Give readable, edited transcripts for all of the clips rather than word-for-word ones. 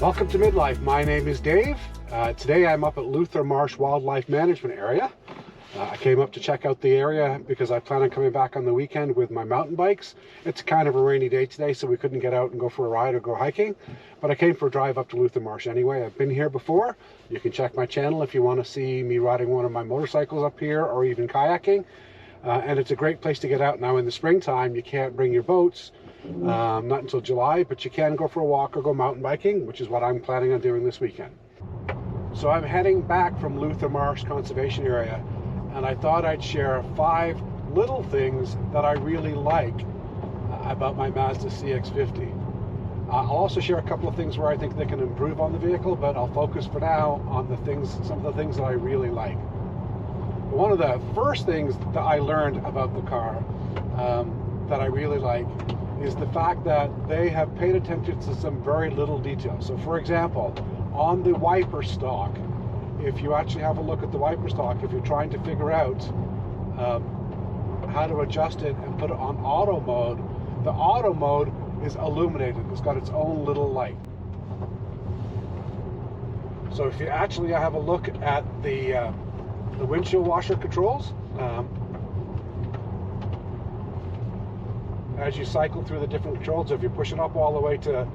Welcome to Midlife. My name is Dave. Today I'm up at Luther Marsh Wildlife Management Area. I came up to check out the area because I plan on coming back on the weekend with my mountain bikes. It's kind of a rainy day today, so we couldn't get out and go for a ride or go hiking. But I came for a drive up to Luther Marsh anyway. I've been here before. You can check my channel if you want to see me riding one of my motorcycles up here or even kayaking. And it's a great place to get out. Now in the springtime, you can't bring your boats, not until July, but you can go for a walk or go mountain biking, which is what I'm planning on doing this weekend. So I'm heading back from Luther Marsh Conservation Area, and I thought I'd share 5 little things that I really like about my Mazda CX50. I'll also share a couple of things where I think they can improve on the vehicle, but I'll focus for now on some of the things that I really like. One of the first things that I learned about the car that I really like is the fact that they have paid attention to some very little details. So for example, on the wiper stalk, if you actually have a look at the wiper stalk, if you're trying to figure out how to adjust it and put it on auto mode, the auto mode is illuminated. It's got its own little light. So if you actually have a look at the windshield washer controls, as you cycle through the different controls, if you push it up all the way to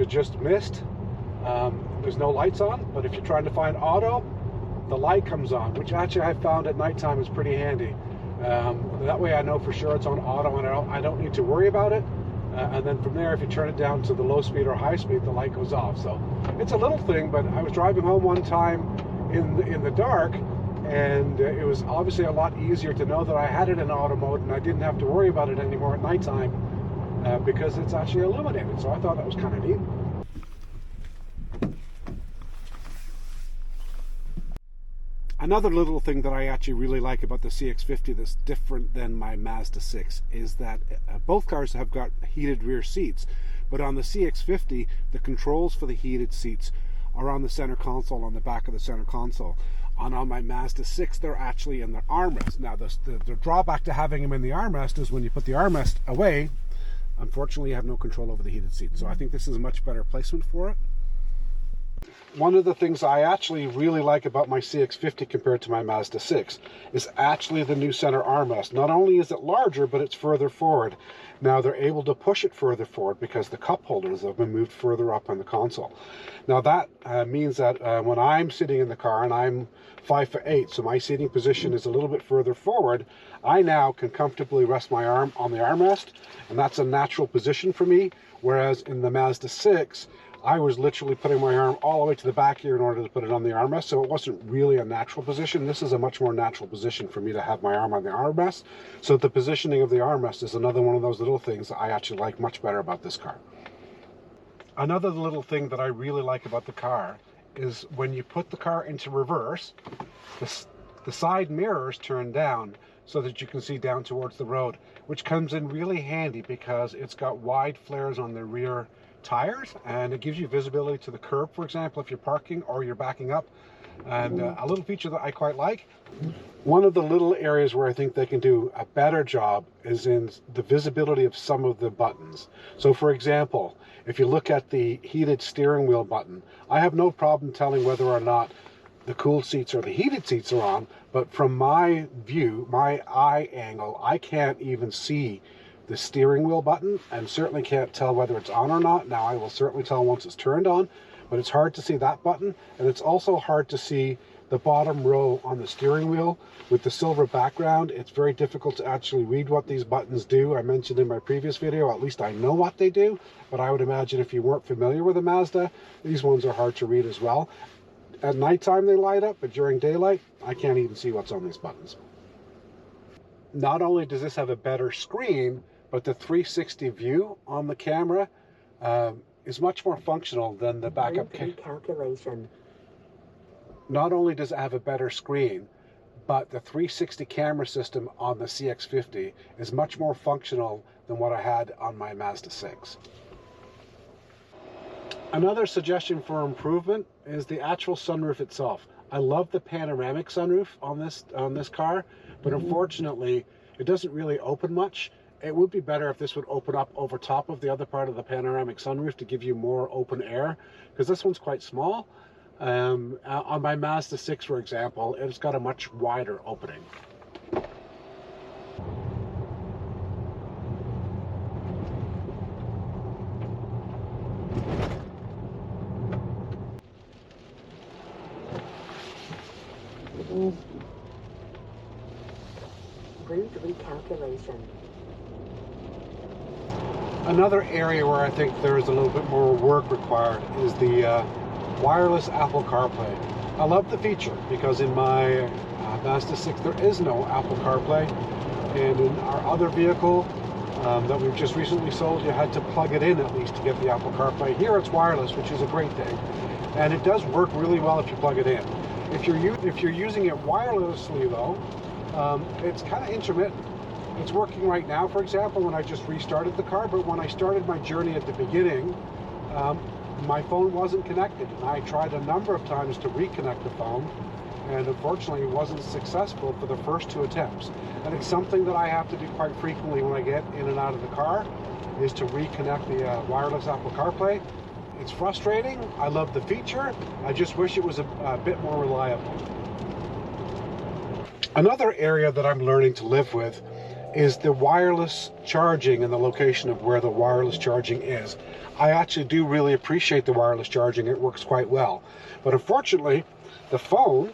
just mist, there's no lights on, but if you're trying to find auto, the light comes on, which actually I found at nighttime is pretty handy. That way I know for sure it's on auto and I don't need to worry about it. And then from there, if you turn it down to the low speed or high speed, the light goes off. So it's a little thing, but I was driving home one time in the dark, and it was obviously a lot easier to know that I had it in auto mode and I didn't have to worry about it anymore at nighttime because it's actually illuminated. So I thought that was kind of neat. Another little thing that I actually really like about the CX50 that's different than my Mazda 6 is that both cars have got heated rear seats, but on the CX50, the controls for the heated seats are on the center console, on the back of the center console. And on my Mazda 6, they're actually in the armrest. Now, the drawback to having them in the armrest is when you put the armrest away, unfortunately, you have no control over the heated seat. So I think this is a much better placement for it. One of the things I actually really like about my CX50 compared to my Mazda 6 is actually the new center armrest. Not only is it larger, but it's further forward. Now they're able to push it further forward because the cup holders have been moved further up on the console. Now that means that when I'm sitting in the car, and I'm 5'8", so my seating position is a little bit further forward, I now can comfortably rest my arm on the armrest, and that's a natural position for me. Whereas in the Mazda 6, I was literally putting my arm all the way to the back here in order to put it on the armrest, so it wasn't really a natural position. This is a much more natural position for me to have my arm on the armrest. So the positioning of the armrest is another one of those little things that I actually like much better about this car. Another little thing that I really like about the car is when you put the car into reverse, the side mirrors turn down so that you can see down towards the road, which comes in really handy because it's got wide flares on the rear tires, and it gives you visibility to the curb, for example, if you're parking or you're backing up. And a little feature that I quite like. One of the little areas where I think they can do a better job is in the visibility of some of the buttons. So for example, if you look at the heated steering wheel button, I have no problem telling whether or not the cooled seats or the heated seats are on, but from my view, my eye angle, I can't even see the steering wheel button, and certainly can't tell whether it's on or not. Now I will certainly tell once it's turned on, but it's hard to see that button, and it's also hard to see the bottom row on the steering wheel with the silver background. It's very difficult to actually read what these buttons do. I mentioned in my previous video, at least I know what they do, but I would imagine if you weren't familiar with a Mazda, these ones are hard to read as well. At nighttime they light up, but during daylight I can't even see what's on these buttons. Not only does this have a better screen, but the 360 view on the camera is much more functional than the backup calculation. Not only does it have a better screen, but the 360 camera system on the CX50 is much more functional than what I had on my Mazda 6. Another suggestion for improvement is the actual sunroof itself. I love the panoramic sunroof on this car, but unfortunately it doesn't really open much. It would be better if this would open up over top of the other part of the panoramic sunroof to give you more open air, because this one's quite small. On my Mazda 6, for example, it's got a much wider opening. Route recalculation. Another area where I think there is a little bit more work required is the wireless Apple CarPlay. I love the feature because in my Mazda 6 there is no Apple CarPlay, and in our other vehicle that we've just recently sold, you had to plug it in at least to get the Apple CarPlay. Here it's wireless, which is a great thing, and it does work really well if you plug it in. If you're using it wirelessly though, it's kind of intermittent. It's working right now, for example, when I just restarted the car, but when I started my journey at the beginning, my phone wasn't connected, and I tried a number of times to reconnect the phone, and unfortunately it wasn't successful for the first 2 attempts. And it's something that I have to do quite frequently when I get in and out of the car, is to reconnect the wireless Apple CarPlay. It's frustrating. I love the feature. I just wish it was a bit more reliable. Another area that I'm learning to live with is the wireless charging and the location of where the wireless charging is. I actually do really appreciate the wireless charging. It works quite well. But unfortunately, the phone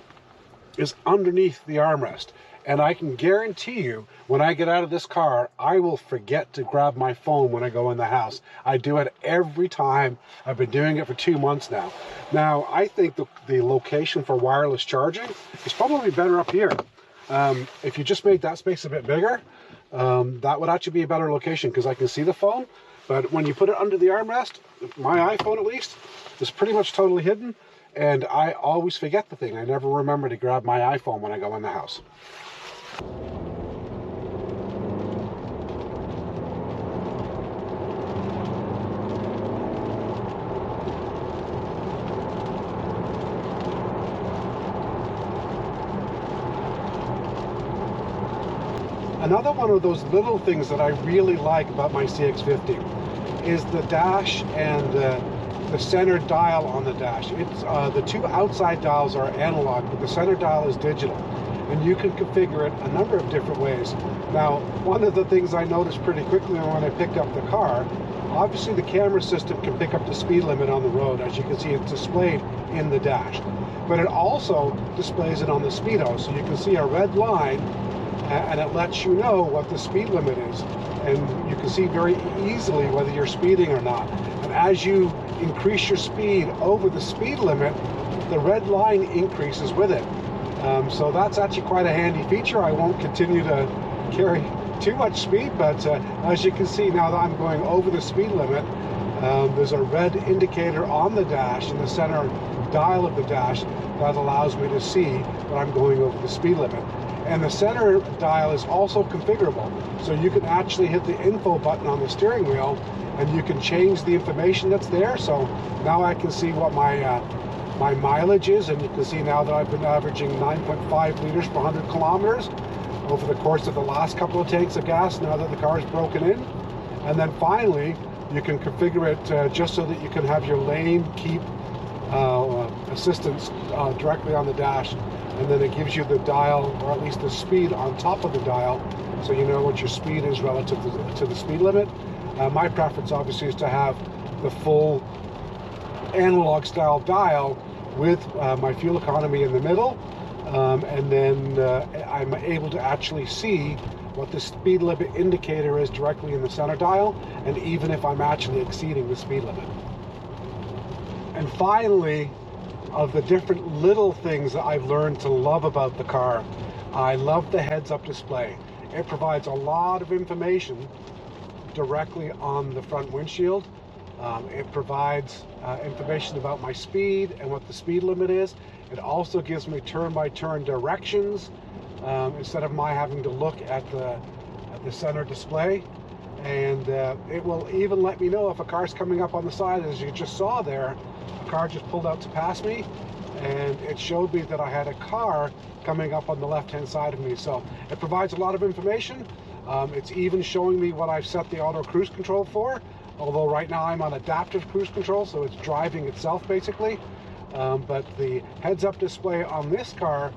is underneath the armrest. And I can guarantee you, when I get out of this car, I will forget to grab my phone when I go in the house. I do it every time. I've been doing it for 2 months now. Now, I think the location for wireless charging is probably better up here. If you just made that space a bit bigger, that would actually be a better location because I can see the phone. But when you put it under the armrest, my iPhone at least, is pretty much totally hidden. And I always forget the thing. I never remember to grab my iPhone when I go in the house. Another one of those little things that I really like about my CX50 is the dash and the center dial on the dash. It's the 2 outside dials are analog, but the center dial is digital, and you can configure it a number of different ways. Now, one of the things I noticed pretty quickly when I picked up the car, obviously the camera system can pick up the speed limit on the road. As you can see, it's displayed in the dash, but it also displays it on the speedo, so you can see a red line, and it lets you know what the speed limit is, and you can see very easily whether you're speeding or not. And as you increase your speed over the speed limit, the red line increases with it. So that's actually quite a handy feature. I won't continue to carry too much speed, but as you can see now that I'm going over the speed limit, there's a red indicator on the dash in the center dial of the dash that allows me to see that I'm going over the speed limit. And the center dial is also configurable, so you can actually hit the info button on the steering wheel and you can change the information that's there. So now I can see what my mileage is, and you can see now that I've been averaging 9.5 liters per 100 kilometers over the course of the last couple of tanks of gas now that the car is broken in. And then finally, you can configure it just so that you can have your lane keep assistance directly on the dash, and then it gives you the dial, or at least the speed on top of the dial, so you know what your speed is relative to the speed limit. My preference obviously is to have the full analog style dial with my fuel economy in the middle, and then I'm able to actually see what the speed limit indicator is directly in the center dial, and even if I'm actually exceeding the speed limit. And finally, of the different little things that I've learned to love about the car, I love the heads-up display. It provides a lot of information directly on the front windshield. It provides information about my speed and what the speed limit is. It also gives me turn-by-turn directions instead of my having to look at the center display. And it will even let me know if a car's coming up on the side. As you just saw there, a car just pulled out to pass me, and it showed me that I had a car coming up on the left-hand side of me. So it provides a lot of information. It's even showing me what I've set the auto cruise control for, although right now I'm on adaptive cruise control, so it's driving itself basically. But the heads-up display on this car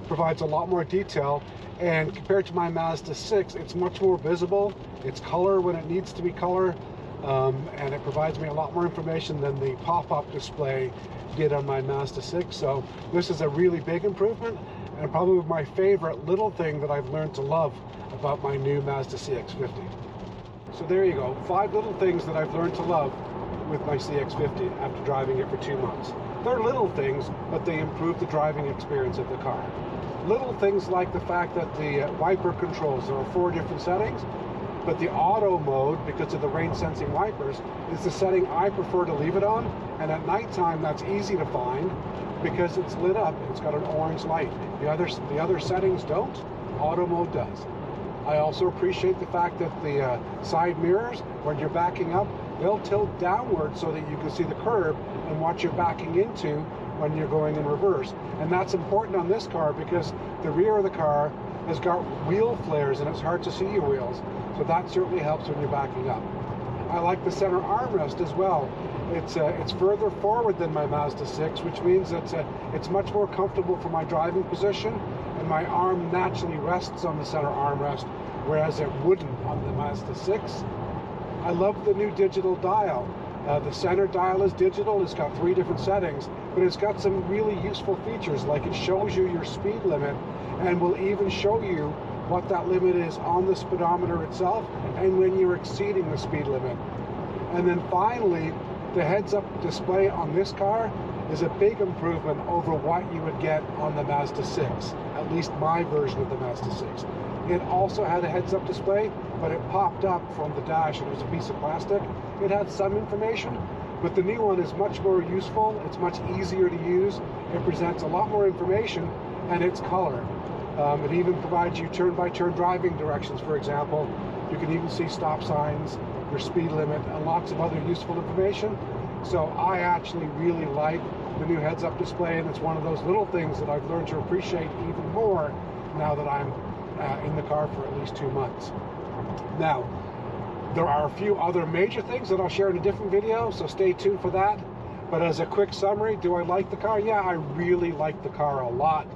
provides a lot more detail, and compared to my Mazda 6, it's much more visible. It's color when it needs to be color, and it provides me a lot more information than the pop-up display did on my Mazda 6. So this is a really big improvement, and probably my favorite little thing that I've learned to love about my new Mazda CX50. So there you go, 5 little things that I've learned to love with my CX50 after driving it for 2 months. They're little things, but they improve the driving experience of the car. Little things like the fact that the wiper controls, there are 4 different settings, but the auto mode, because of the rain sensing wipers, is the setting I prefer to leave it on, and at nighttime that's easy to find because it's lit up, it's got an orange light. The other settings don't, auto mode does. I also appreciate the fact that the side mirrors, when you're backing up, they'll tilt downward so that you can see the curb and what you're backing into when you're going in reverse. And that's important on this car because the rear of the car has got wheel flares and it's hard to see your wheels. So that certainly helps when you're backing up. I like the center armrest as well. It's further forward than my Mazda 6, which means that it's much more comfortable for my driving position, and my arm naturally rests on the center armrest, whereas it wouldn't on the Mazda 6. I love the new digital dial. The center dial is digital, it's got 3 different settings, but it's got some really useful features, like it shows you your speed limit and will even show you what that limit is on the speedometer itself and when you're exceeding the speed limit. And then finally, the heads-up display on this car is a big improvement over what you would get on the Mazda 6, at least my version of the Mazda 6. It also had a heads-up display, but it popped up from the dash and it was a piece of plastic. It had some information, but the new one is much more useful. It's much easier to use. It presents a lot more information, and it's color. It even provides you turn-by-turn driving directions, for example. You can even see stop signs, your speed limit, and lots of other useful information. So I actually really like the new heads-up display, and it's one of those little things that I've learned to appreciate even more now that I'm in the car for at least 2 months. Now, there are a few other major things that I'll share in a different video, so stay tuned for that. But as a quick summary, do I like the car? Yeah, I really like the car a lot.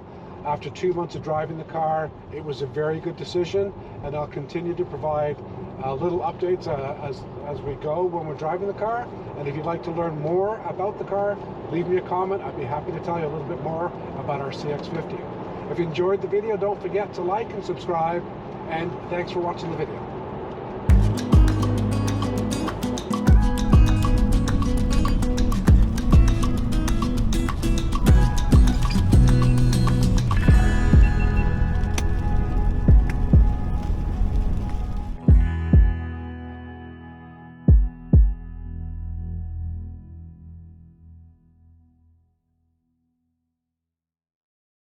After 2 months of driving the car, it was a very good decision, and I'll continue to provide little updates as we go when we're driving the car. And if you'd like to learn more about the car, leave me a comment. I'd be happy to tell you a little bit more about our CX50. If you enjoyed the video, don't forget to like and subscribe, and thanks for watching the video.